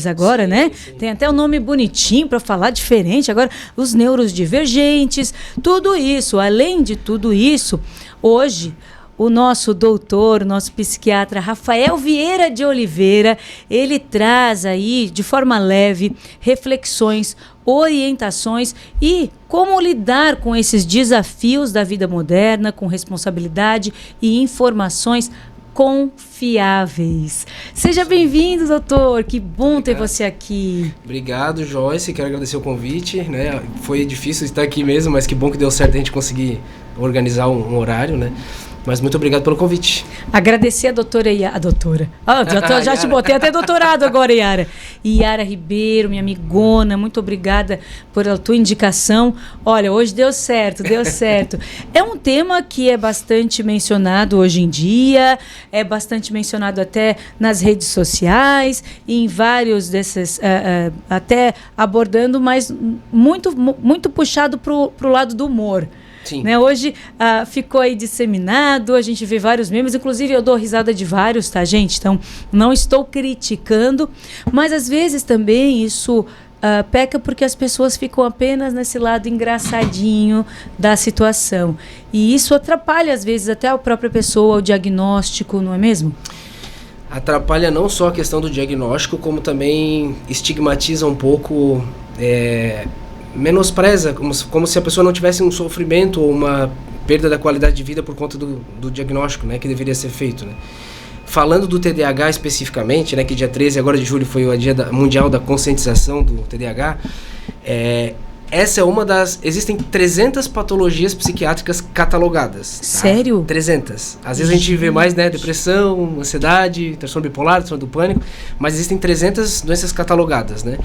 Agora, sim, né? Sim. Tem até um nome bonitinho para falar diferente. Agora, os neurodivergentes, tudo isso. Além de tudo isso, hoje, o nosso doutor, nosso psiquiatra Rafael Vieira de Oliveira, ele traz aí, de forma leve, reflexões, orientações e como lidar com esses desafios da vida moderna, com responsabilidade e informações confiáveis. Seja bem-vindo, doutor. Que bom ter você aqui. Obrigado, Joyce. Quero agradecer o convite, né? Foi difícil estar aqui mesmo, mas que bom que deu certo a gente conseguir organizar um horário, né? Mas muito obrigado pelo convite. Agradecer a doutora Yara. Já te botei até doutorado agora, Yara. Yara Ribeiro, minha amigona, muito obrigada por a tua indicação. Olha, hoje deu certo, deu certo. É um tema que é bastante mencionado hoje em dia, é bastante mencionado até nas redes sociais, em vários desses, até abordando, mas muito puxado para o lado do humor. Né? Hoje ficou aí disseminado, a gente vê vários memes, inclusive eu dou risada de vários, tá, gente? Então, não estou criticando, mas às vezes também isso peca porque as pessoas ficam apenas nesse lado engraçadinho da situação. E isso atrapalha, às vezes, até a própria pessoa, o diagnóstico, não é mesmo? Atrapalha não só a questão do diagnóstico, como também estigmatiza um pouco... menospreza, como se a pessoa não tivesse um sofrimento ou uma perda da qualidade de vida por conta do diagnóstico, né, que deveria ser feito, né. Falando do TDAH especificamente, né, que dia 13 agora de julho foi o Dia Mundial da Conscientização do TDAH, essa é uma das... Existem 300 patologias psiquiátricas catalogadas. Tá? Sério? 300. Às vezes a gente vê mais, né, depressão, ansiedade, transtorno bipolar, transtorno do pânico, mas existem 300 doenças catalogadas, né?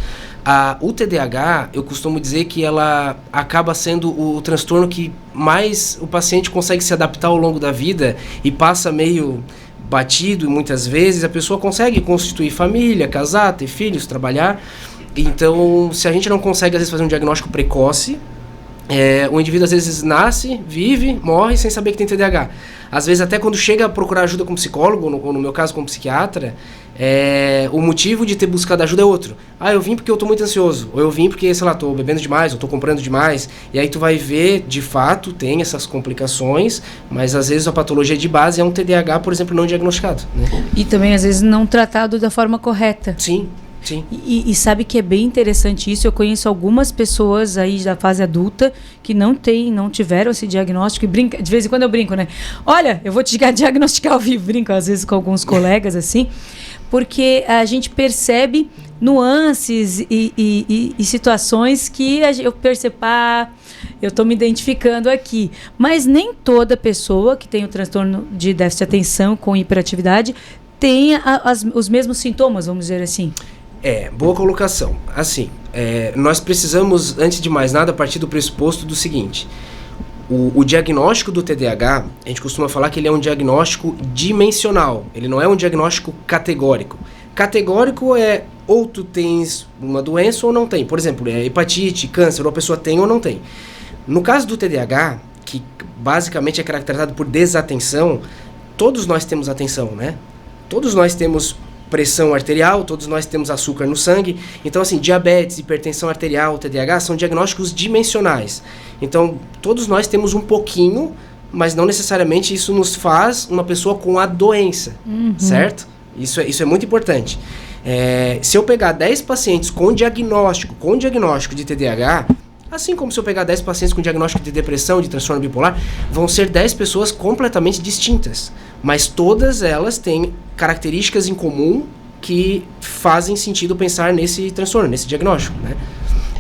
O TDAH, eu costumo dizer que ela acaba sendo o transtorno que mais o paciente consegue se adaptar ao longo da vida e passa meio batido, e muitas vezes a pessoa consegue constituir família, casar, ter filhos, trabalhar. Então, se a gente não consegue, às vezes, fazer um diagnóstico precoce, o indivíduo, às vezes, nasce, vive, morre sem saber que tem TDAH. Às vezes, até quando chega a procurar ajuda com psicólogo, ou no meu caso, como psiquiatra, o motivo de ter buscado ajuda é outro. Eu vim porque eu tô muito ansioso, ou eu vim porque, sei lá, tô bebendo demais, ou tô comprando demais. E aí tu vai ver, de fato, tem essas complicações, mas às vezes a patologia de base é um TDAH, por exemplo, não diagnosticado, né? E também, às vezes, não tratado da forma correta. Sim. Sim. E sabe que é bem interessante isso. Eu conheço algumas pessoas aí da fase adulta que não tiveram esse diagnóstico. E de vez em quando eu brinco, né? Olha, eu vou te diagnosticar ao vivo. Brinco às vezes com alguns colegas assim, porque a gente percebe nuances e situações que eu percebo, eu estou me identificando aqui. Mas nem toda pessoa que tem o transtorno de déficit de atenção com hiperatividade tem os mesmos sintomas, vamos dizer assim. Boa colocação. Assim, nós precisamos, antes de mais nada, partir do pressuposto do seguinte: o diagnóstico do TDAH, a gente costuma falar que ele é um diagnóstico dimensional, ele não é um diagnóstico categórico. Categórico é ou tu tens uma doença ou não tem. Por exemplo, hepatite, câncer, ou a pessoa tem ou não tem. No caso do TDAH, que basicamente é caracterizado por desatenção, todos nós temos atenção, né? Todos nós temos pressão arterial, todos nós temos açúcar no sangue. Então, assim, diabetes, hipertensão arterial, TDAH são diagnósticos dimensionais. Então, todos nós temos um pouquinho, mas não necessariamente isso nos faz uma pessoa com a doença, certo? Isso é muito importante. Se eu pegar 10 pacientes com diagnóstico de TDAH, assim como se eu pegar 10 pacientes com diagnóstico de depressão, de transtorno bipolar, vão ser 10 pessoas completamente distintas. Mas todas elas têm características em comum que fazem sentido pensar nesse transtorno, nesse diagnóstico, né?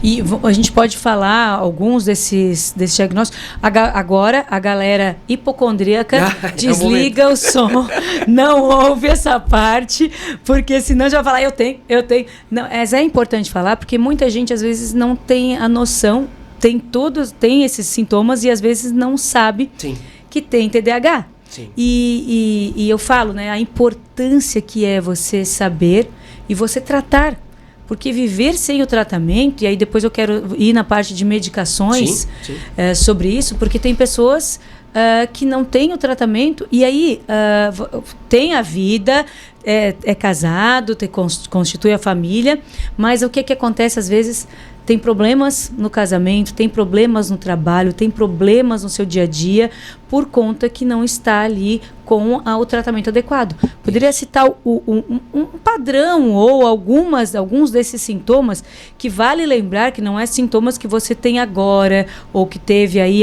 E a gente pode falar alguns desses diagnósticos. Agora, a galera hipocondríaca desliga o som, não ouve essa parte, porque senão já vai falar, eu tenho. Não, mas é importante falar, porque muita gente, às vezes, não tem a noção, tem esses sintomas e, às vezes, não sabe que tem TDAH. Sim. E eu falo, né, a importância que é você saber e você tratar. Porque viver sem o tratamento, e aí depois eu quero ir na parte de medicações sobre isso, porque tem pessoas que não têm o tratamento, e aí tem a vida, é casado, constitui a família, mas o que acontece às vezes? Tem problemas no casamento, tem problemas no trabalho, tem problemas no seu dia a dia, por conta que não está ali com o tratamento adequado. Poderia citar um padrão ou alguns desses sintomas que vale lembrar que não é sintomas que você tem agora ou que teve aí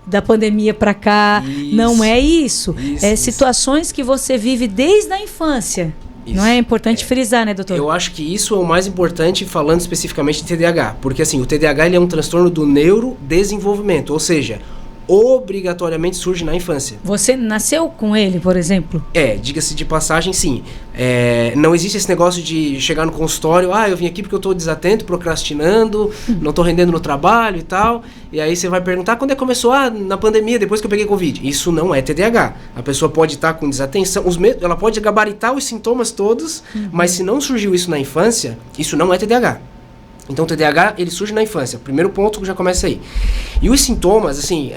da pandemia para cá. Isso, não é isso. Situações que você vive desde a infância. Isso. Não é importante frisar, né, doutor? Eu acho que isso é o mais importante falando especificamente de TDAH. Porque, assim, o TDAH ele é um transtorno do neurodesenvolvimento, ou seja, obrigatoriamente surge na infância. Você nasceu com ele, por exemplo? Diga-se de passagem, sim. Não existe esse negócio de chegar no consultório, eu vim aqui porque eu estou desatento, procrastinando, não estou rendendo no trabalho e tal, e aí você vai perguntar quando é que começou? Na pandemia, depois que eu peguei Covid. Isso não é TDAH. A pessoa pode estar com desatenção, ela pode gabaritar os sintomas todos, mas se não surgiu isso na infância, isso não é TDAH. Então o TDAH, ele surge na infância. Primeiro ponto que já começa aí. E os sintomas, assim,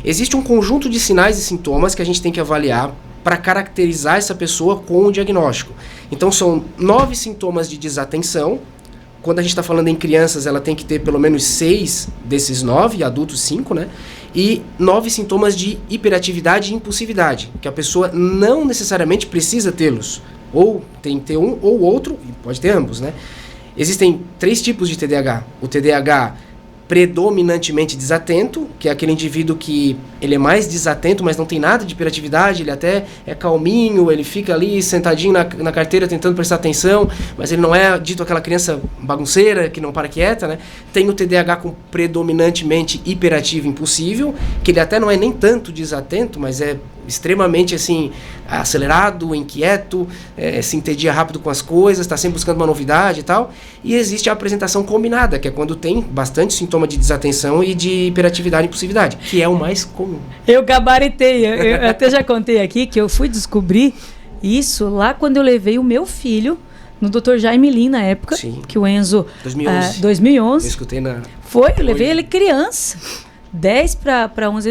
existe um conjunto de sinais e sintomas que a gente tem que avaliar para caracterizar essa pessoa com o diagnóstico. Então são 9 sintomas de desatenção. Quando a gente está falando em crianças, ela tem que ter pelo menos 6 desses 9, adultos 5, né? E 9 sintomas de hiperatividade e impulsividade, que a pessoa não necessariamente precisa tê-los. Ou tem que ter um ou outro, pode ter ambos, né? Existem 3 tipos de TDAH. O TDAH predominantemente desatento, que é aquele indivíduo que ele é mais desatento, mas não tem nada de hiperatividade, ele até é calminho, ele fica ali sentadinho na carteira tentando prestar atenção, mas ele não é dito aquela criança bagunceira que não para quieta, né? Tem o TDAH com predominantemente hiperativo e impulsivo, que ele até não é nem tanto desatento, mas é extremamente assim, acelerado, inquieto, se entedia rápido com as coisas, está sempre buscando uma novidade e tal. E existe a apresentação combinada, que é quando tem bastante sintoma de desatenção e de hiperatividade e impulsividade, que é o mais comum. Eu gabaritei, eu até já contei aqui que eu fui descobrir isso lá quando eu levei o meu filho no Dr. Jaime Lin, na época. Sim. Que o Enzo... 2011. Eu escutei eu levei ele criança. 10 para 11,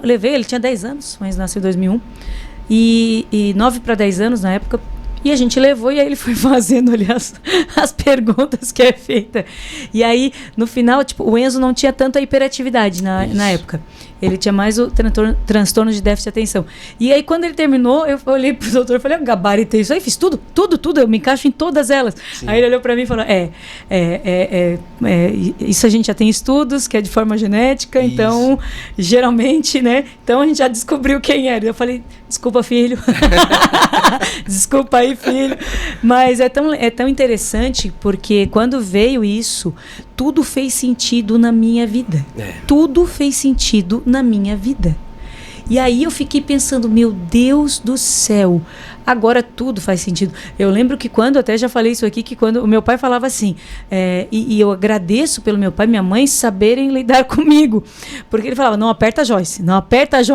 levei, ele tinha 10 anos, mas nasceu em 2001, e 9 para 10 anos na época, e a gente levou, e aí ele foi fazendo ali as perguntas que é feita, e aí no final, o Enzo não tinha tanta hiperatividade na época, ele tinha mais o transtorno de déficit de atenção, e aí quando ele terminou, eu olhei pro doutor e falei, eu gabaritei isso aí, fiz tudo, eu me encaixo em todas elas. Sim. Aí ele olhou para mim e falou, isso a gente já tem estudos, que é de forma genética, isso. Então, geralmente, né, então a gente já descobriu quem era. Eu falei, desculpa, filho, desculpa aí, filho, mas é tão interessante, porque quando veio isso, tudo fez sentido na minha vida. Tudo fez sentido na minha vida. E aí eu fiquei pensando, meu Deus do céu, agora tudo faz sentido. Eu lembro que quando, até já falei isso aqui, que quando o meu pai falava assim, e eu agradeço pelo meu pai e minha mãe saberem lidar comigo, porque ele falava, não aperta a Joyce,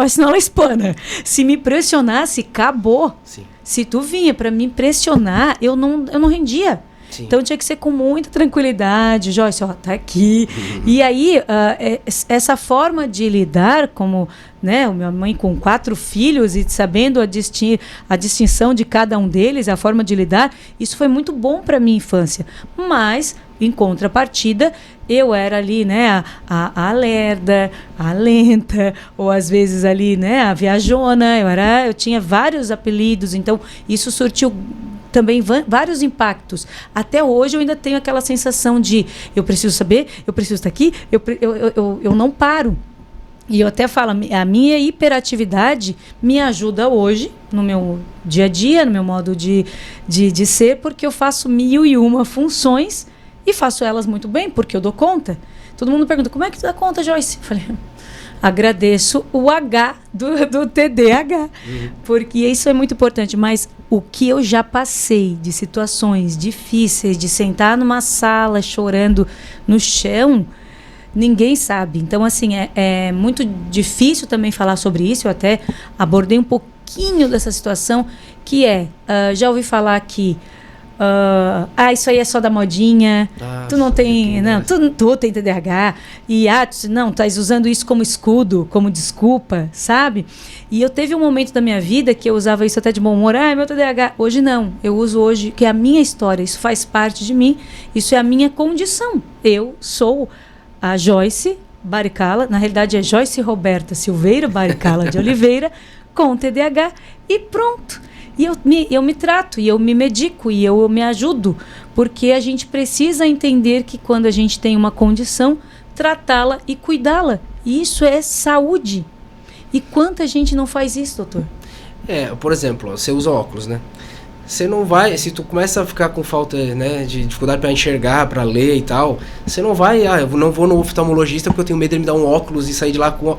senão ela espana. Se me pressionasse, acabou. Sim. Se tu vinha para me impressionar, eu não rendia. Sim. Então tinha que ser com muita tranquilidade, Joyce, tá aqui. E aí, essa forma de lidar, como, né, minha mãe com 4 filhos e sabendo a distinção de cada um deles, a forma de lidar, isso foi muito bom para minha infância. Mas, em contrapartida, eu era ali, né, a lerda, a lenta, ou às vezes ali, né, a viajona, eu tinha vários apelidos, então isso surtiu também vários impactos. Até hoje eu ainda tenho aquela sensação de eu preciso saber, eu preciso estar aqui, eu não paro. E eu até falo, a minha hiperatividade me ajuda hoje, no meu dia a dia, no meu modo de ser, porque eu faço 1001 funções e faço elas muito bem, porque eu dou conta. Todo mundo pergunta, como é que tu dá conta, Joyce? Eu falei, agradeço o H do TDAH, porque isso é muito importante, mas o que eu já passei de situações difíceis, de sentar numa sala chorando no chão, ninguém sabe. Então, assim, é muito difícil também falar sobre isso. Eu até abordei um pouquinho dessa situação, que já ouvi falar que isso aí é só da modinha, tu não tem, tu tem TDAH, e tu não, estás usando isso como escudo, como desculpa, sabe? E eu teve um momento da minha vida que eu usava isso até de bom humor, meu TDAH. Hoje não, eu uso hoje, que é a minha história, isso faz parte de mim, isso é a minha condição. Eu sou a Joyce Baricala, na realidade é Joyce Roberta Silveira Baricala de Oliveira, com TDAH, e pronto. E eu me trato, e eu me medico, e eu me ajudo, porque a gente precisa entender que quando a gente tem uma condição, tratá-la e cuidá-la. E isso é saúde. E quanta gente não faz isso, doutor? Por exemplo, você usa óculos, né? Você não vai, se tu começa a ficar com falta, né, de dificuldade para enxergar, para ler e tal, você não vai, eu não vou no oftalmologista porque eu tenho medo de me dar um óculos e sair de lá com...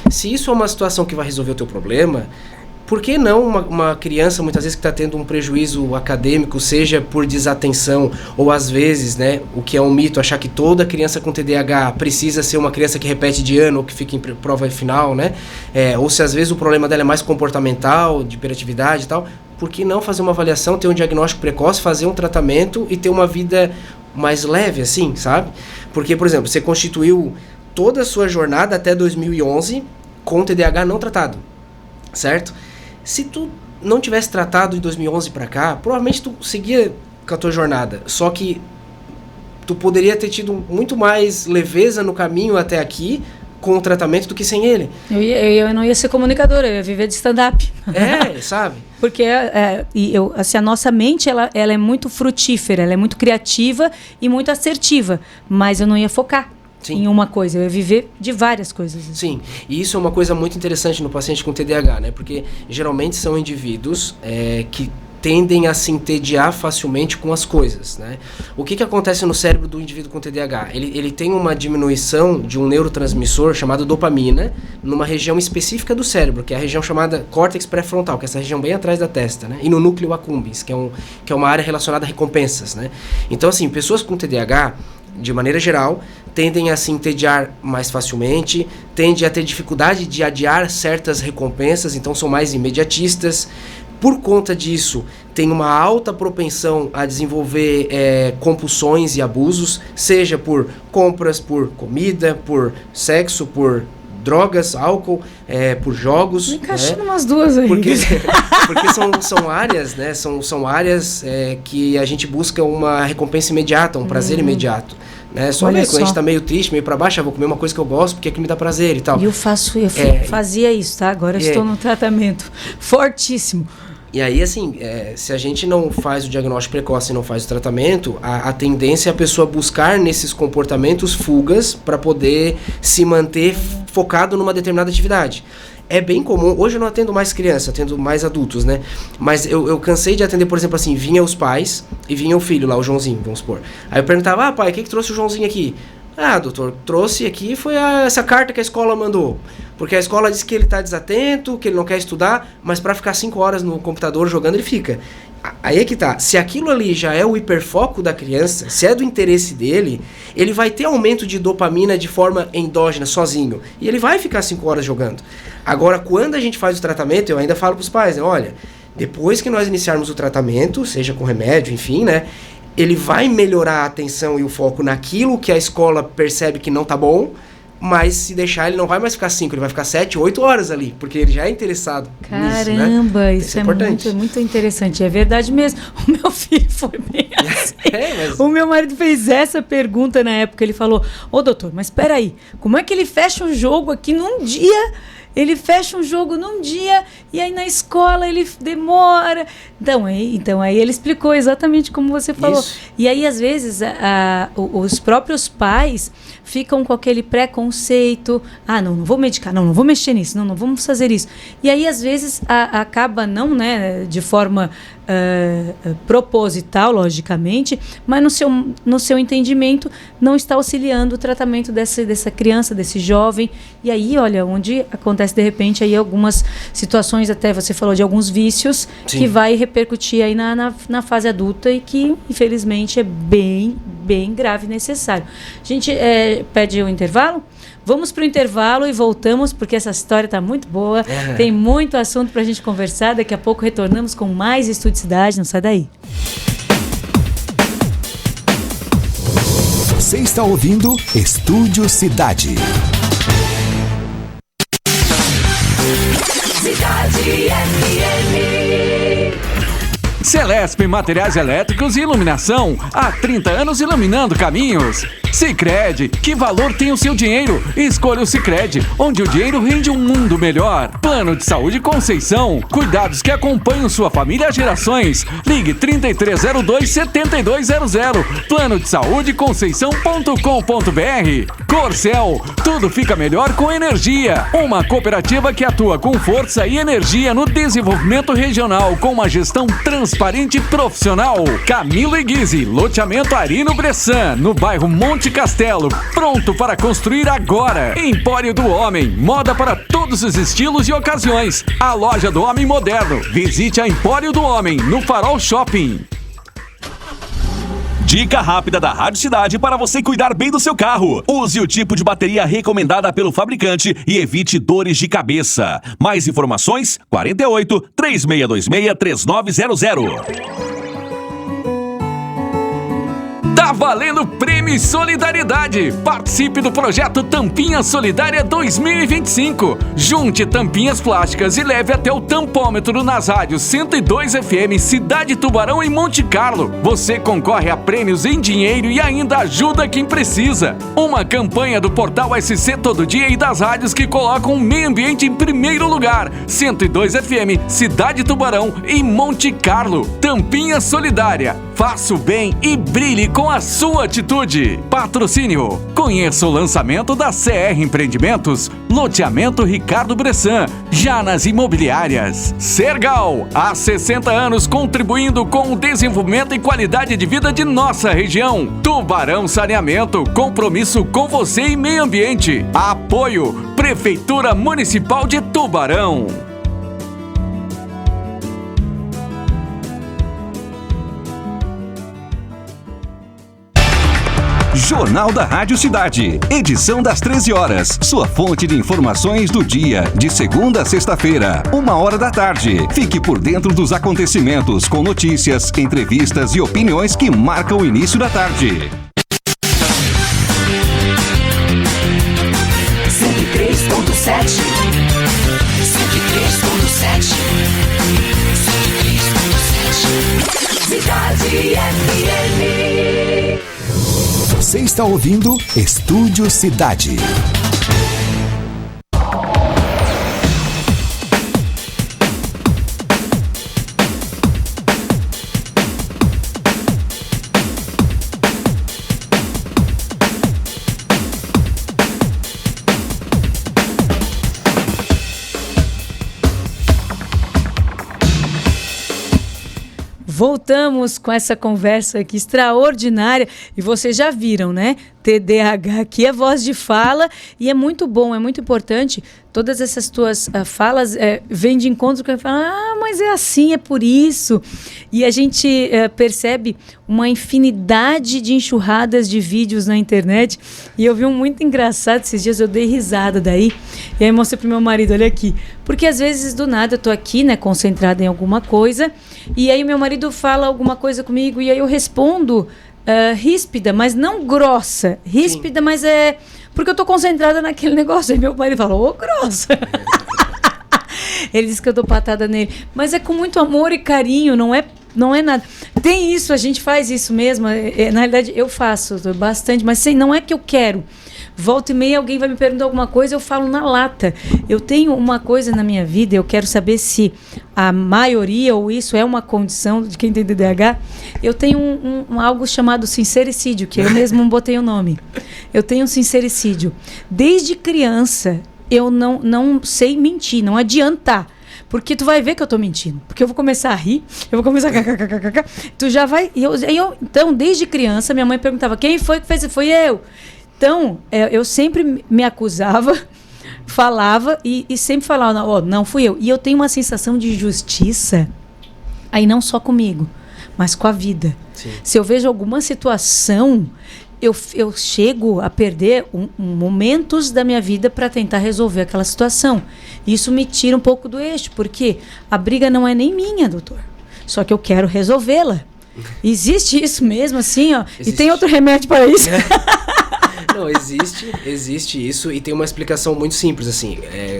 Se isso é uma situação que vai resolver o teu problema, por que não uma criança, muitas vezes, que está tendo um prejuízo acadêmico, seja por desatenção, ou às vezes, né, o que é um mito, achar que toda criança com TDAH precisa ser uma criança que repete de ano ou que fica em prova final, né? Ou se às vezes o problema dela é mais comportamental, de hiperatividade e tal, por que não fazer uma avaliação, ter um diagnóstico precoce, fazer um tratamento e ter uma vida mais leve, assim, sabe? Porque, por exemplo, você constituiu toda a sua jornada até 2011 com TDAH não tratado, certo? Se tu não tivesse tratado de 2011 para cá, provavelmente tu seguia com a tua jornada. Só que tu poderia ter tido muito mais leveza no caminho até aqui com o tratamento do que sem ele. Eu não ia ser comunicadora, eu ia viver de stand-up. Sabe? Porque assim, a nossa mente ela é muito frutífera, ela é muito criativa e muito assertiva, mas eu não ia focar. Sim. Em uma coisa, eu ia viver de várias coisas. Sim, e isso é uma coisa muito interessante no paciente com TDAH, né? Porque geralmente são indivíduos que tendem a se entediar facilmente com as coisas, né? O que acontece no cérebro do indivíduo com TDAH? Ele tem uma diminuição de um neurotransmissor chamado dopamina numa região específica do cérebro, que é a região chamada córtex pré-frontal, que é essa região bem atrás da testa, né? E no núcleo accumbens, que é uma área relacionada a recompensas, né? Então, assim, pessoas com TDAH, de maneira geral, tendem a se entediar mais facilmente, tendem a ter dificuldade de adiar certas recompensas, então são mais imediatistas. Por conta disso, tem uma alta propensão a desenvolver compulsões e abusos, seja por compras, por comida, por sexo, por drogas, álcool, por jogos. Encaixando umas duas aí. Porque são áreas, né? São áreas que a gente busca uma recompensa imediata, um prazer imediato. Né? Quando a gente tá meio triste, meio para baixo, vou comer uma coisa que eu gosto porque é que me dá prazer e tal. E eu fazia isso, tá? Agora eu estou num tratamento fortíssimo. E aí, assim, se a gente não faz o diagnóstico precoce e não faz o tratamento, a tendência é a pessoa buscar nesses comportamentos fugas para poder se manter focado numa determinada atividade. É bem comum, hoje eu não atendo mais criança, atendo mais adultos, né? Mas eu cansei de atender, por exemplo, assim, vinha os pais e vinha o filho lá, o Joãozinho, vamos supor. Aí eu perguntava, pai, o que trouxe o Joãozinho aqui? Doutor, trouxe aqui foi essa carta que a escola mandou. Porque a escola disse que ele está desatento, que ele não quer estudar, mas para ficar 5 horas no computador jogando, ele fica. Aí é que tá. Se aquilo ali já é o hiperfoco da criança, se é do interesse dele, ele vai ter aumento de dopamina de forma endógena, sozinho. E ele vai ficar 5 horas jogando. Agora, quando a gente faz o tratamento, eu ainda falo para os pais, né? Olha, depois que nós iniciarmos o tratamento, seja com remédio, enfim, né? Ele vai melhorar a atenção e o foco naquilo que a escola percebe que não tá bom, mas se deixar ele não vai mais ficar 5, ele vai ficar 7, 8 horas ali, porque ele já é interessado nisso, né? Caramba, isso é muito, muito interessante, é verdade mesmo. O meu filho foi bem assim. O meu marido fez essa pergunta na época, ele falou, doutor, mas espera aí, como é que ele fecha um jogo aqui num dia... Ele fecha um jogo num dia e aí na escola ele demora. Então aí ele explicou exatamente como você falou. Isso. E aí, às vezes, os próprios pais ficam com aquele preconceito. Não vou medicar, não vou mexer nisso, não vamos fazer isso. E aí, às vezes, acaba não, né, de forma proposital, logicamente, mas no seu entendimento não está auxiliando o tratamento dessa criança, desse jovem. E aí, olha, onde acontece de repente aí algumas situações, até você falou de alguns vícios. Sim. Que vai repercutir aí na fase adulta e que infelizmente é bem, bem grave e necessário. A gente pede o intervalo? Vamos para o intervalo e voltamos, porque essa história está muito boa. Tem muito assunto para a gente conversar. Daqui a pouco retornamos com mais Estudicidade. Não sai daí. Você está ouvindo Estúdio Cidade. Cidade FM. Celesp Materiais Elétricos e Iluminação, há 30 anos iluminando caminhos. Sicredi, que valor tem o seu dinheiro? Escolha o Sicredi, onde o dinheiro rende um mundo melhor. Plano de Saúde Conceição, cuidados que acompanham sua família há gerações. Ligue 3302-7200. Plano de Saúde Conceição.com.br. Corcel, tudo fica melhor com energia. Uma cooperativa que atua com força e energia no desenvolvimento regional, com uma gestão transparente e profissional. Camilo e Guise, loteamento Arino Bressan, no bairro Monte Castelo, pronto para construir agora. Empório do Homem, moda para todos os estilos e ocasiões. A loja do homem moderno. Visite a Empório do Homem, no Farol Shopping. Dica rápida da Rádio Cidade para você cuidar bem do seu carro. Use o tipo de bateria recomendada pelo fabricante e evite dores de cabeça. Mais informações? 48 3626 3900. Tá valendo Prêmio Solidariedade! Participe do projeto Tampinha Solidária 2025. Junte tampinhas plásticas e leve até o tampômetro nas rádios 102 FM, Cidade Tubarão e Monte Carlo. Você concorre a prêmios em dinheiro e ainda ajuda quem precisa. Uma campanha do portal SC Todo Dia e das rádios que colocam o meio ambiente em primeiro lugar. 102 FM, Cidade Tubarão e Monte Carlo. Tampinha Solidária. Faça o bem e brilhe com a sua atitude. Patrocínio. Conheça o lançamento da CR Empreendimentos, loteamento Ricardo Bressan, Janas Imobiliárias. Sergal, há 60 anos contribuindo com o desenvolvimento e qualidade de vida de nossa região. Tubarão Saneamento, compromisso com você e meio ambiente. Apoio, Prefeitura Municipal de Tubarão. Jornal da Rádio Cidade, edição das 13 horas. Sua fonte de informações do dia, de segunda a sexta-feira, 1h da tarde. Fique por dentro dos acontecimentos com notícias, entrevistas e opiniões que marcam o início da tarde. 103.7. 103.7. 103.7. Cidade FM. Você está ouvindo Estúdio Cidade. Voltamos com essa conversa aqui extraordinária e vocês já viram, né? TDAH aqui é voz de fala e é muito bom, é muito importante. Todas essas tuas falas vêm de encontro com a fala, mas é assim, é por isso. E a gente percebe uma infinidade de enxurradas de vídeos na internet. E eu vi um muito engraçado esses dias, eu dei risada daí. E aí mostrei pro meu marido, olha aqui. Porque às vezes do nada eu tô aqui, né, concentrada em alguma coisa. E aí meu marido fala alguma coisa comigo e aí eu respondo ríspida, mas não grossa. Ríspida, sim, mas é... Porque eu tô concentrada naquele negócio. Aí meu marido fala, grossa. Ele disse que eu dou patada nele. Mas é com muito amor e carinho, não é nada. Tem isso, a gente faz isso mesmo. Na realidade, eu faço bastante, mas não é que eu quero. Volta e meia alguém vai me perguntar alguma coisa, eu falo na lata. Eu tenho uma coisa na minha vida, eu quero saber se a maioria ou isso é uma condição de quem tem TDAH. Eu tenho algo chamado sincericídio, que eu mesmo botei o nome. Eu tenho um sincericídio. Desde criança, eu não sei mentir, não adianta. Porque tu vai ver que eu tô mentindo. Porque eu vou começar a rir, eu vou começar a... Tu já vai... Então, desde criança, minha mãe perguntava, quem foi que fez isso? Foi eu. Então, eu sempre me acusava, falava e sempre falava, não fui eu. E eu tenho uma sensação de justiça, aí não só comigo, mas com a vida. Sim. Se eu vejo alguma situação, eu chego a perder momentos da minha vida para tentar resolver aquela situação. Isso me tira um pouco do eixo, porque a briga não é nem minha, doutor. Só que eu quero resolvê-la. Existe isso mesmo, assim, ó? Existe. E tem outro remédio para isso? Não, existe isso e tem uma explicação muito simples, assim.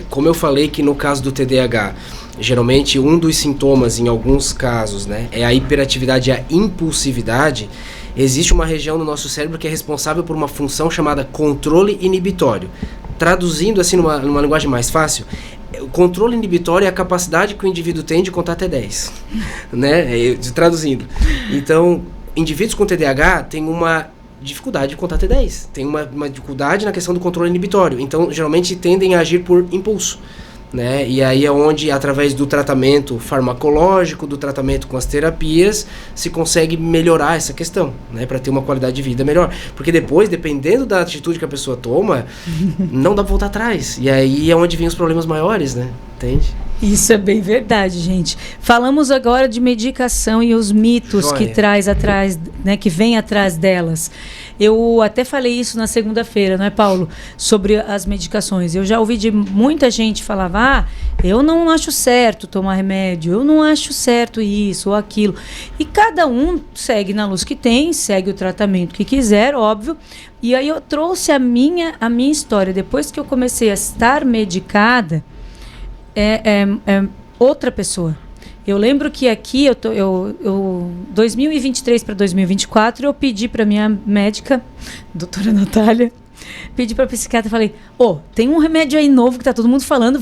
Como eu falei que no caso do TDAH, geralmente um dos sintomas, em alguns casos, né, é a hiperatividade e a impulsividade. Existe uma região no nosso cérebro que é responsável por uma função chamada controle inibitório. Traduzindo assim numa linguagem mais fácil, o controle inibitório é a capacidade que o indivíduo tem de contar até 10, né? Traduzindo. Então, indivíduos com TDAH têm uma dificuldade de contar até 10. Tem uma dificuldade na questão do controle inibitório. Então, geralmente tendem a agir por impulso, né? E aí é onde, através do tratamento farmacológico, do tratamento com as terapias, se consegue melhorar essa questão, né? Para ter uma qualidade de vida melhor. Porque depois, dependendo da atitude que a pessoa toma, não dá pra voltar atrás. E aí é onde vem os problemas maiores, né? Entende? Isso é bem verdade, gente. Falamos agora de medicação e os mitos Joia. que traz atrás, né, que vem atrás delas. Eu até falei isso na segunda-feira, não é, Paulo? Sobre as medicações. Eu já ouvi de muita gente falar, eu não acho certo tomar remédio, eu não acho certo isso ou aquilo. E cada um segue na luz que tem, segue o tratamento que quiser, óbvio. E aí eu trouxe a minha história. Depois que eu comecei a estar medicada, é outra pessoa. Eu lembro que aqui, 2023 para 2024, eu pedi para minha médica, doutora Natália, pedi para a psiquiatra e falei, tem um remédio aí novo que tá todo mundo falando,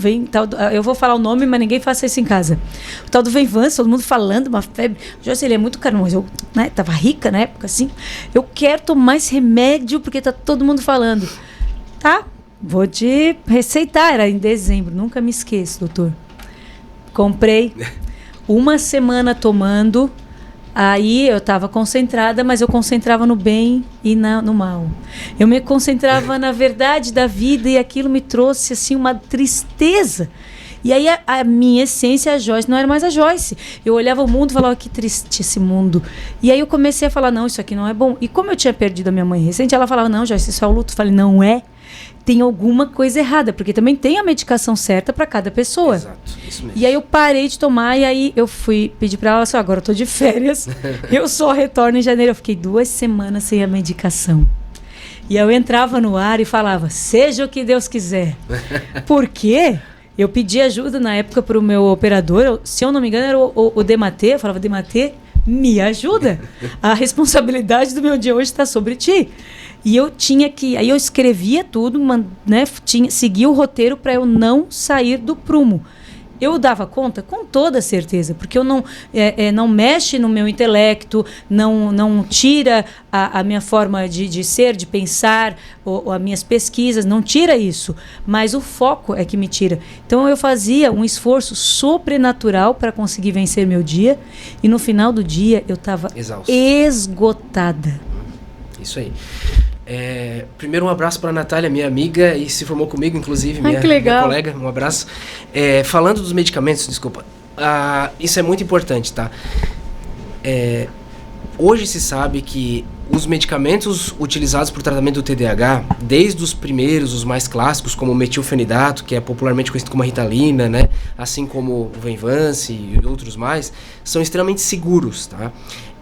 eu vou falar o nome, mas ninguém faça isso em casa. O tal do Venvanse, todo mundo falando, uma febre. Joyce, ele é muito caro, mas eu tava rica na época, assim. Eu quero tomar esse remédio porque tá todo mundo falando. Tá? Vou te receitar, era em dezembro, nunca me esqueço, doutor. Comprei, uma semana tomando, aí eu estava concentrada, mas eu concentrava no bem e no mal. Eu me concentrava na verdade da vida e aquilo me trouxe assim uma tristeza. E aí a minha essência, a Joyce, não era mais a Joyce. Eu olhava o mundo e falava, que triste esse mundo. E aí eu comecei a falar, não, isso aqui não é bom. E como eu tinha perdido a minha mãe recente, ela falava, não, Joyce, isso é o luto. Eu falei, não é. Tem alguma coisa errada, porque também tem a medicação certa para cada pessoa. Exato, isso mesmo. E aí eu parei de tomar e aí eu fui pedir para ela, agora eu tô de férias, eu só retorno em janeiro. Eu fiquei 2 semanas sem a medicação. E eu entrava no ar e falava, seja o que Deus quiser. Por quê? Eu pedi ajuda na época para o meu operador, se eu não me engano era o Dematê, eu falava, Dematê, me ajuda. A responsabilidade do meu dia hoje está sobre ti. E eu tinha que... Aí eu escrevia tudo, né, seguia o roteiro para eu não sair do prumo. Eu dava conta? Com toda certeza, porque eu não mexe no meu intelecto, não tira a minha forma de ser, de pensar, ou as minhas pesquisas, não tira isso. Mas o foco é que me tira. Então eu fazia um esforço sobrenatural para conseguir vencer meu dia, e no final do dia eu estava esgotada. Isso aí. Primeiro um abraço para a Natália, minha amiga, e se formou comigo, inclusive, minha colega, um abraço. Falando dos medicamentos, desculpa, isso é muito importante, tá? Hoje se sabe que os medicamentos utilizados para o tratamento do TDAH, desde os primeiros, os mais clássicos, como o metilfenidato, que é popularmente conhecido como a Ritalina, né? Assim como o Venvanse e outros mais, são extremamente seguros, tá?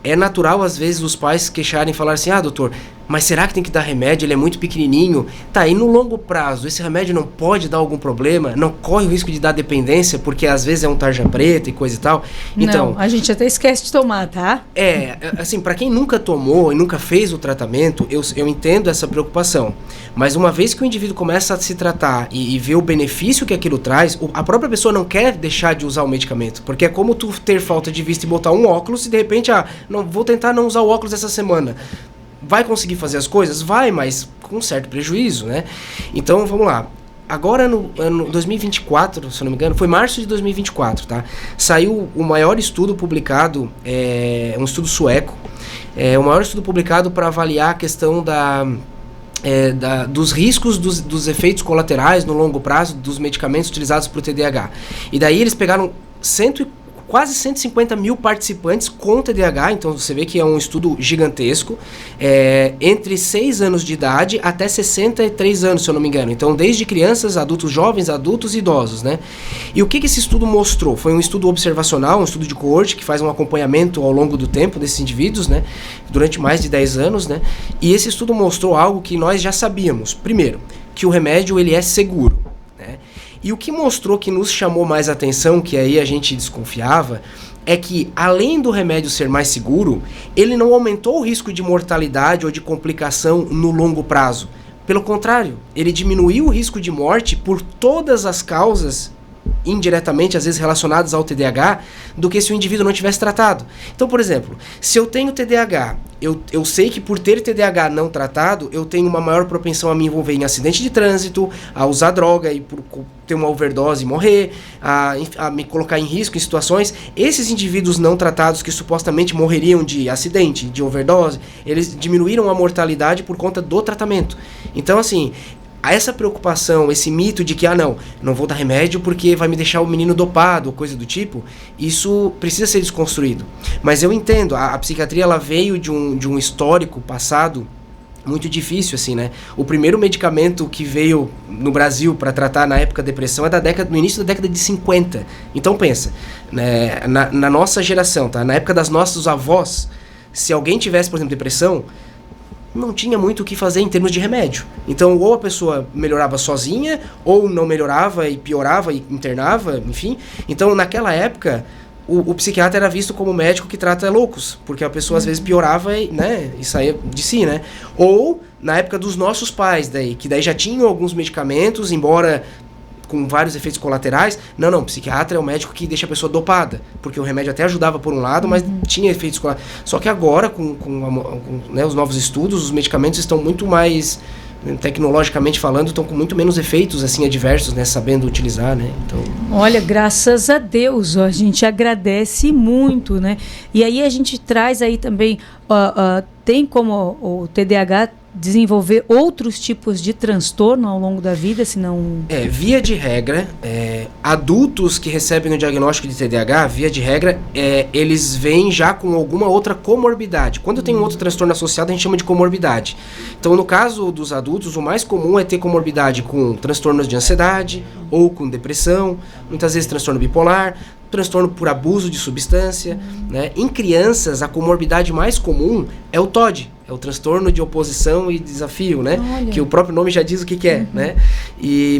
É natural, às vezes, os pais queixarem e falarem assim, doutor, mas será que tem que dar remédio? Ele é muito pequenininho. Tá, e no longo prazo, esse remédio não pode dar algum problema? Não corre o risco de dar dependência, porque às vezes é um tarja preta e coisa e tal? Então, não, a gente até esquece de tomar, tá? Assim, para quem nunca tomou e nunca fez o tratamento, eu entendo essa preocupação. Mas uma vez que o indivíduo começa a se tratar e vê o benefício que aquilo traz, a própria pessoa não quer deixar de usar o medicamento. Porque é como tu ter falta de vista e botar um óculos e de repente, não vou tentar não usar o óculos essa semana. Vai conseguir fazer as coisas? Vai, mas com certo prejuízo, né? Então, vamos lá. Agora, no ano 2024, se eu não me engano, foi março de 2024, tá? Saiu o maior estudo publicado, um estudo sueco, o maior estudo publicado para avaliar a questão dos riscos dos efeitos colaterais no longo prazo dos medicamentos utilizados para o TDAH. E daí eles pegaram quase 150 mil participantes com TDAH, então você vê que é um estudo gigantesco, entre 6 anos de idade até 63 anos, se eu não me engano. Então, desde crianças, adultos jovens, adultos e idosos, né? E o que esse estudo mostrou? Foi um estudo observacional, um estudo de coorte, que faz um acompanhamento ao longo do tempo desses indivíduos, né? Durante mais de 10 anos, né? E esse estudo mostrou algo que nós já sabíamos. Primeiro, que o remédio ele é seguro, né? E o que mostrou que nos chamou mais atenção, que aí a gente desconfiava, é que além do remédio ser mais seguro, ele não aumentou o risco de mortalidade ou de complicação no longo prazo. Pelo contrário, ele diminuiu o risco de morte por todas as causas indiretamente, às vezes relacionadas ao TDAH, do que se o indivíduo não tivesse tratado. Então, por exemplo, se eu tenho TDAH, eu sei que por ter TDAH não tratado, eu tenho uma maior propensão a me envolver em acidente de trânsito, a usar droga e por ter uma overdose e morrer, a me colocar em risco em situações. Esses indivíduos não tratados que supostamente morreriam de acidente, de overdose, eles diminuíram a mortalidade por conta do tratamento. Então, assim, essa preocupação, esse mito de que, não vou dar remédio porque vai me deixar o menino dopado, ou coisa do tipo, isso precisa ser desconstruído. Mas eu entendo, a psiquiatria ela veio de um histórico passado muito difícil, assim, né? O primeiro medicamento que veio no Brasil para tratar na época da depressão é no início da década de 50. Então pensa, né, na nossa geração, tá? Na época das nossos avós, se alguém tivesse, por exemplo, depressão, não tinha muito o que fazer em termos de remédio. Então, ou a pessoa melhorava sozinha, ou não melhorava e piorava e internava, enfim. Então, naquela época, o psiquiatra era visto como médico que trata loucos, porque a pessoa às vezes piorava e saía de si, né? Ou, na época dos nossos pais, que daí já tinham alguns medicamentos, embora com vários efeitos colaterais. Não, psiquiatra é o médico que deixa a pessoa dopada, porque o remédio até ajudava por um lado, mas tinha efeitos colaterais. Só que agora, com os novos estudos, os medicamentos estão muito mais, tecnologicamente falando, estão com muito menos efeitos assim adversos, né, sabendo utilizar, né? Então, olha, graças a Deus, a gente agradece muito, né? E aí a gente traz aí também, tem como o TDAH desenvolver outros tipos de transtorno ao longo da vida, se não... Via de regra, adultos que recebem o diagnóstico de TDAH, via de regra, eles vêm já com alguma outra comorbidade. Quando tem um outro transtorno associado, a gente chama de comorbidade. Então, no caso dos adultos, o mais comum é ter comorbidade com transtornos de ansiedade ou com depressão, muitas vezes transtorno bipolar, transtorno por abuso de substância, né? Em crianças, a comorbidade mais comum é o TOD, é o transtorno de oposição e desafio, né? Olha. Que o próprio nome já diz o que é, né?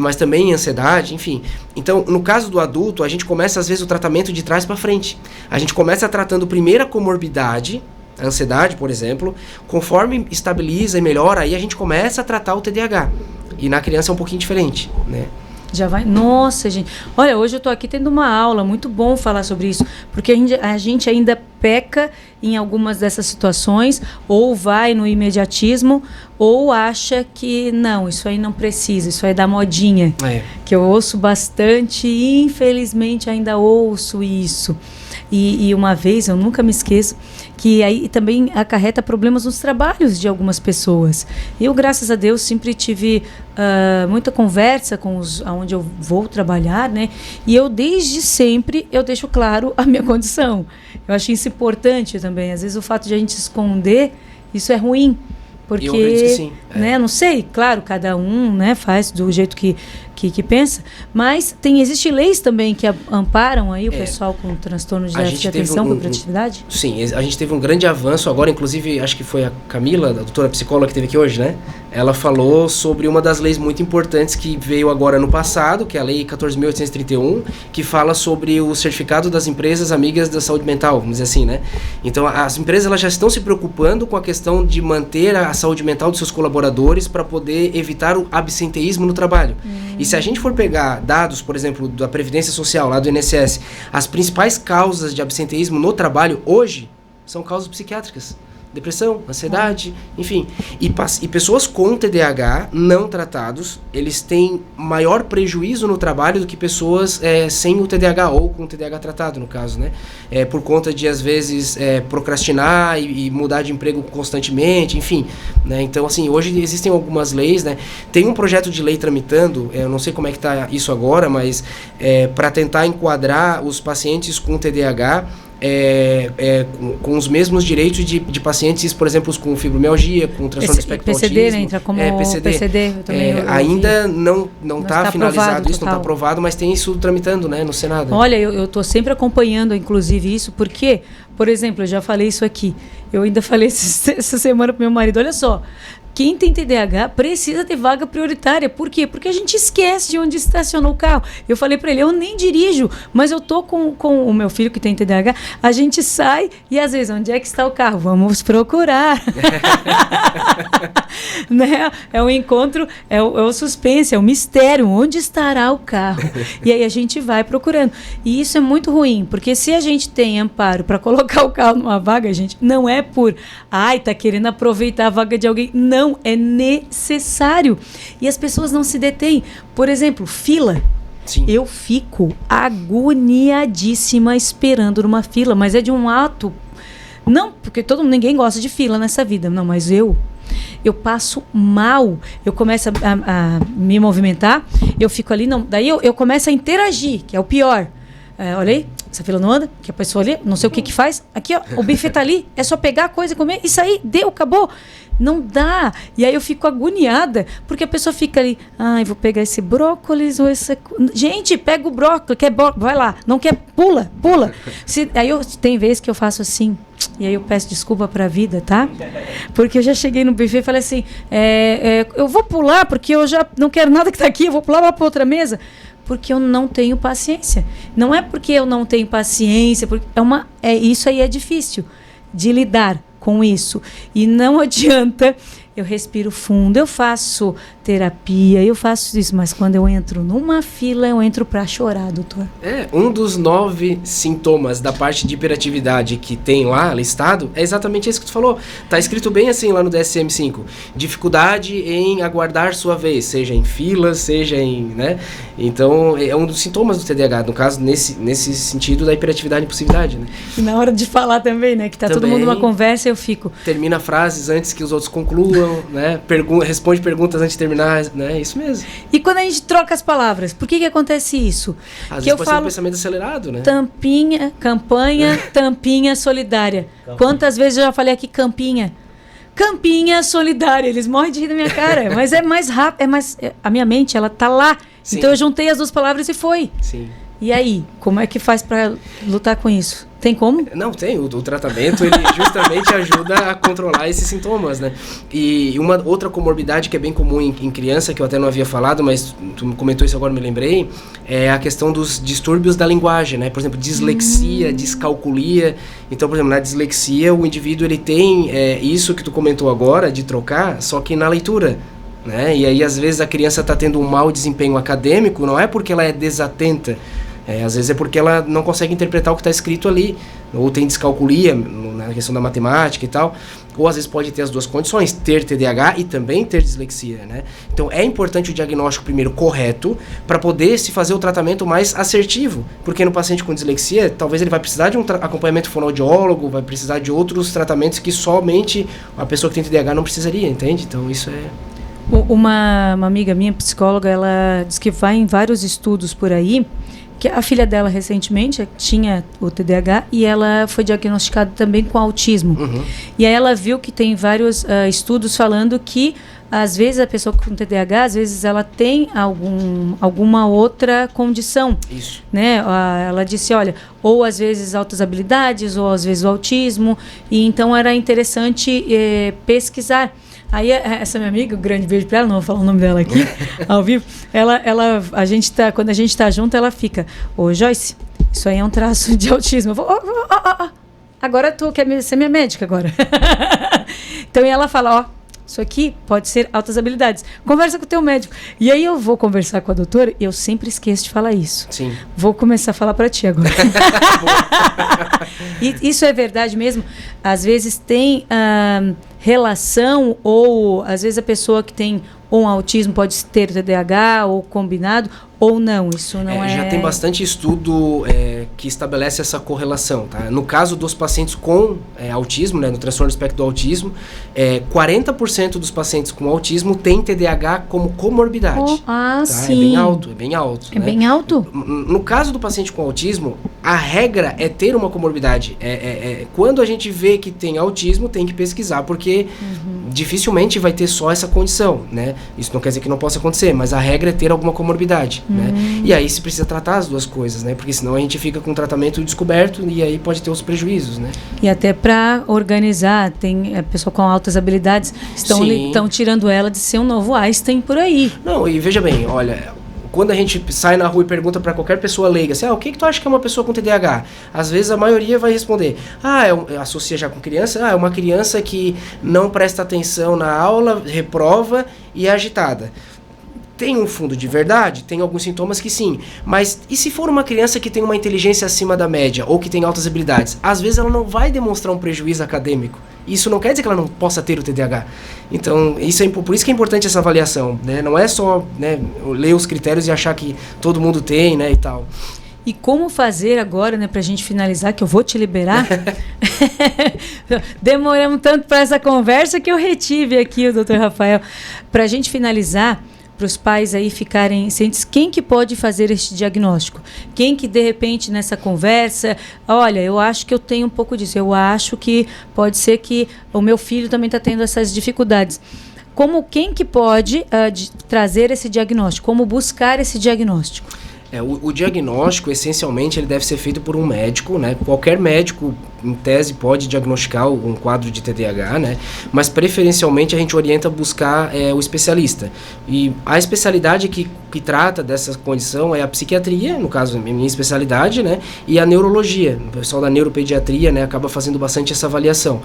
Mas também ansiedade, enfim. Então, no caso do adulto, a gente começa, às vezes, o tratamento de trás para frente. A gente começa tratando primeiro a comorbidade, a ansiedade, por exemplo, conforme estabiliza e melhora, aí a gente começa a tratar o TDAH. E na criança é um pouquinho diferente, né? Já vai... Nossa, gente. Olha, hoje eu tô aqui tendo uma aula, muito bom falar sobre isso, porque a gente ainda peca em algumas dessas situações, ou vai no imediatismo, ou acha que não, isso aí não precisa, isso aí é da modinha. Que eu ouço bastante e infelizmente ainda ouço isso. E uma vez, eu nunca me esqueço, que aí também acarreta problemas nos trabalhos de algumas pessoas. Eu, graças a Deus, sempre tive muita conversa com onde eu vou trabalhar, né? E eu, desde sempre, eu deixo claro a minha condição. Eu acho isso importante também. Às vezes, o fato de a gente esconder, isso é ruim. Porque, eu acredito que sim. Né, não sei, claro, cada um, né, faz do jeito que pensa, mas existem leis também que amparam aí o pessoal com transtorno de déficit de atenção com hiperatividade? Sim, a gente teve um grande avanço agora, inclusive, acho que foi a Camila, a doutora psicóloga que esteve aqui hoje, né? Ela falou sobre uma das leis muito importantes que veio agora no passado, que é a Lei 14.831, que fala sobre o certificado das empresas amigas da saúde mental, vamos dizer assim, né? Então, as empresas elas já estão se preocupando com a questão de manter a saúde mental dos seus colaboradores para poder evitar o absenteísmo no trabalho. E se a gente for pegar dados, por exemplo, da Previdência Social, lá do INSS, as principais causas de absenteísmo no trabalho hoje são causas psiquiátricas. depressão, ansiedade, enfim. E pessoas com TDAH não tratados, eles têm maior prejuízo no trabalho do que pessoas sem o TDAH ou com o TDAH tratado, no caso, né? Por conta de, às vezes, procrastinar e mudar de emprego constantemente, enfim. Né? Então, assim, hoje existem algumas leis, né? Tem um projeto de lei tramitando, eu não sei como é que está isso agora, mas para tentar enquadrar os pacientes com TDAH com os mesmos direitos de pacientes, por exemplo, com fibromialgia, com transtorno do espectro autismo. PCD, né? Entra como PCD. Eu também ainda não está finalizado isso, total. não está aprovado, mas tem isso tramitando, né, no Senado. Olha, eu estou sempre acompanhando, inclusive, isso, porque, por exemplo, eu já falei isso aqui, eu ainda falei essa semana pro meu marido, olha só, quem tem TDAH precisa ter vaga prioritária. Por quê? Porque a gente esquece de onde estacionou o carro. Eu falei para ele, eu nem dirijo, mas eu tô com o meu filho que tem TDAH, a gente sai e às vezes, onde é que está o carro? Vamos procurar. Né? É o encontro, é o suspense, é o mistério, onde estará o carro? E aí a gente vai procurando. E isso é muito ruim, porque se a gente tem amparo para colocar o carro numa vaga, gente, não é por, tá querendo aproveitar a vaga de alguém, não. É necessário. E as pessoas não se detêm. Por exemplo, fila. Sim. Eu fico agoniadíssima esperando numa fila, mas é de um ato. Não, porque ninguém gosta de fila nessa vida. Não, mas eu passo mal. Eu começo a me movimentar, eu fico ali, não. Daí eu começo a interagir, que é o pior. Olha aí, essa fila não anda, que a pessoa ali, não sei o que faz. Aqui, ó, o buffet tá ali, é só pegar a coisa e comer. Isso aí, deu, acabou. Não dá. E aí eu fico agoniada, porque a pessoa fica ali, vou pegar esse brócolis ou esse... Gente, pega o brócolis, quer vai lá. Não quer, pula. Aí tem vezes que eu faço assim, e aí eu peço desculpa pra vida, tá? Porque eu já cheguei no buffet e falei assim, eu vou pular, porque eu já não quero nada que tá aqui, eu vou pular lá pra outra mesa. Porque eu não tenho paciência. Não é porque eu não tenho paciência, porque isso aí é difícil de lidar com isso. E não adianta, eu respiro fundo, eu faço terapia, eu faço isso, mas quando eu entro numa fila, eu entro pra chorar, doutor. Um dos 9 sintomas da parte de hiperatividade que tem lá listado é exatamente isso que tu falou. Tá escrito bem assim lá no DSM-5. Dificuldade em aguardar sua vez, seja em fila, seja em, né? Então, é um dos sintomas do TDAH, no caso, nesse sentido da hiperatividade e impulsividade, né? E na hora de falar também, né? Que tá todo mundo numa conversa, eu fico... Termina frases antes que os outros concluam, né? Responde perguntas antes de terminar, né? Isso mesmo. E quando a gente troca as palavras, por que acontece isso? Às vezes pode ser um pensamento acelerado, né? Campanha tampinha solidária. Quantas vezes eu já falei aqui campinha solidária, eles morrem de rir da minha cara, mas é mais rápido, a minha mente, ela tá lá. Sim. Então eu juntei as duas palavras e foi. Sim. E aí, como é que faz para lutar com isso? Tem como? Não, tem. O tratamento, ele justamente ajuda a controlar esses sintomas, né? E uma outra comorbidade que é bem comum em criança, que eu até não havia falado, mas tu comentou isso agora, me lembrei, é a questão dos distúrbios da linguagem, né? Por exemplo, dislexia, descalculia. Então, por exemplo, na dislexia, o indivíduo, ele tem isso que tu comentou agora, de trocar, só que na leitura. Né? E aí, às vezes, a criança está tendo um mau desempenho acadêmico, não é porque ela é desatenta, às vezes é porque ela não consegue interpretar o que está escrito ali, ou tem descalculia na questão da matemática e tal, ou às vezes pode ter as duas condições, ter TDAH e também ter dislexia, né? Então é importante o diagnóstico primeiro correto, para poder se fazer o tratamento mais assertivo, porque no paciente com dislexia, talvez ele vai precisar de um acompanhamento fonoaudiólogo, vai precisar de outros tratamentos que somente a pessoa que tem TDAH não precisaria, entende? Então isso é... Uma amiga minha, psicóloga, ela diz que vai em vários estudos por aí, que a filha dela recentemente tinha o TDAH e ela foi diagnosticada também com autismo. Uhum. E aí ela viu que tem vários estudos falando que às vezes a pessoa com TDAH, às vezes ela tem alguma outra condição. Isso. Né? Ela disse, olha, ou às vezes altas habilidades, ou às vezes o autismo, e então era interessante pesquisar. Aí essa minha amiga, um grande beijo pra ela, não vou falar o nome dela aqui, ao vivo, quando a gente tá junto, ela fica, ô Joyce, isso aí é um traço de autismo. Eu vou, agora tu quer ser minha médica agora. Então ela fala, isso aqui pode ser altas habilidades. Conversa com o teu médico. E aí eu vou conversar com a doutora e eu sempre esqueço de falar isso. Sim. Vou começar a falar para ti agora. E isso é verdade mesmo? Às vezes tem relação, ou às vezes a pessoa que tem ou um autismo pode ter TDAH ou combinado, ou não, isso não é... Já tem bastante estudo que estabelece essa correlação, tá? No caso dos pacientes com autismo, né, no transtorno do espectro do autismo, 40% dos pacientes com autismo têm TDAH como comorbidade. Tá? Sim. É bem alto, né? Bem alto? No caso do paciente com autismo, a regra é ter uma comorbidade. Quando a gente vê que tem autismo, tem que pesquisar, porque dificilmente vai ter só essa condição, né? Isso não quer dizer que não possa acontecer, mas a regra é ter alguma comorbidade, né? E aí se precisa tratar as duas coisas, né? Porque senão a gente fica com um tratamento descoberto e aí pode ter os prejuízos, né? E até para organizar, tem a pessoa com altas habilidades, estão tirando ela de ser um novo Einstein por aí. Não, e veja bem, olha, quando a gente sai na rua e pergunta para qualquer pessoa leiga assim, o que tu acha que é uma pessoa com TDAH? Às vezes a maioria vai responder, associa já com criança, é uma criança que não presta atenção na aula, reprova e é agitada. Tem um fundo de verdade? Tem alguns sintomas que sim. Mas e se for uma criança que tem uma inteligência acima da média ou que tem altas habilidades? Às vezes ela não vai demonstrar um prejuízo acadêmico. Isso não quer dizer que ela não possa ter o TDAH. Então, por isso que é importante essa avaliação, né? Não é só, né, ler os critérios e achar que todo mundo tem, né, e tal. E como fazer agora, né, pra gente finalizar, que eu vou te liberar. Demoramos tanto para essa conversa que eu retive aqui o Dr. Rafael. Pra gente finalizar, para os pais aí ficarem cientes, quem que pode fazer este diagnóstico? Quem que, de repente, nessa conversa, olha, eu acho que eu tenho um pouco disso, eu acho que pode ser que o meu filho também está tendo essas dificuldades. Quem que pode trazer esse diagnóstico? Como buscar esse diagnóstico? O diagnóstico, essencialmente, ele deve ser feito por um médico, né? Qualquer médico, em tese, pode diagnosticar um quadro de TDAH, né? Mas, preferencialmente, a gente orienta a buscar o especialista. E a especialidade que trata dessa condição é a psiquiatria, no caso, a minha especialidade, né? E a neurologia. O pessoal da neuropediatria, né, acaba fazendo bastante essa avaliação.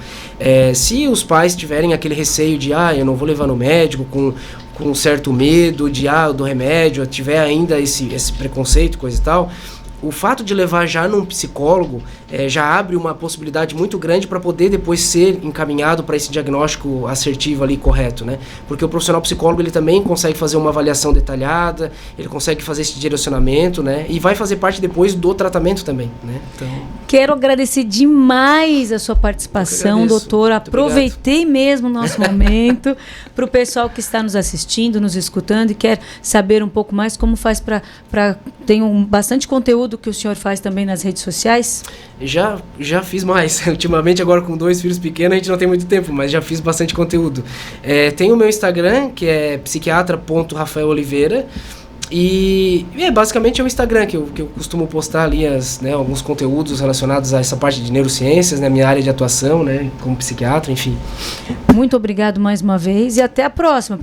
Se os pais tiverem aquele receio de, eu não vou levar no médico com um certo medo do remédio, tiver ainda esse preconceito, coisa e tal, o fato de levar já num psicólogo já abre uma possibilidade muito grande para poder depois ser encaminhado para esse diagnóstico assertivo ali, correto, né? Porque o profissional psicólogo, ele também consegue fazer uma avaliação detalhada, ele consegue fazer esse direcionamento, né? E vai fazer parte depois do tratamento também, né? Então... Quero agradecer demais a sua participação, doutor. Aproveitei mesmo o nosso momento. Para o pessoal que está nos assistindo, nos escutando e quer saber um pouco mais, como faz para... Tem bastante conteúdo que o senhor faz também nas redes sociais? Já fiz mais. Ultimamente, agora com 2 filhos pequenos, a gente não tem muito tempo, mas já fiz bastante conteúdo. Tem o meu Instagram, que é psiquiatra.rafaeloliveira. E basicamente é o Instagram que eu costumo postar ali alguns conteúdos relacionados a essa parte de neurociências, né, minha área de atuação, né, como psiquiatra, enfim. Muito obrigado mais uma vez e até a próxima.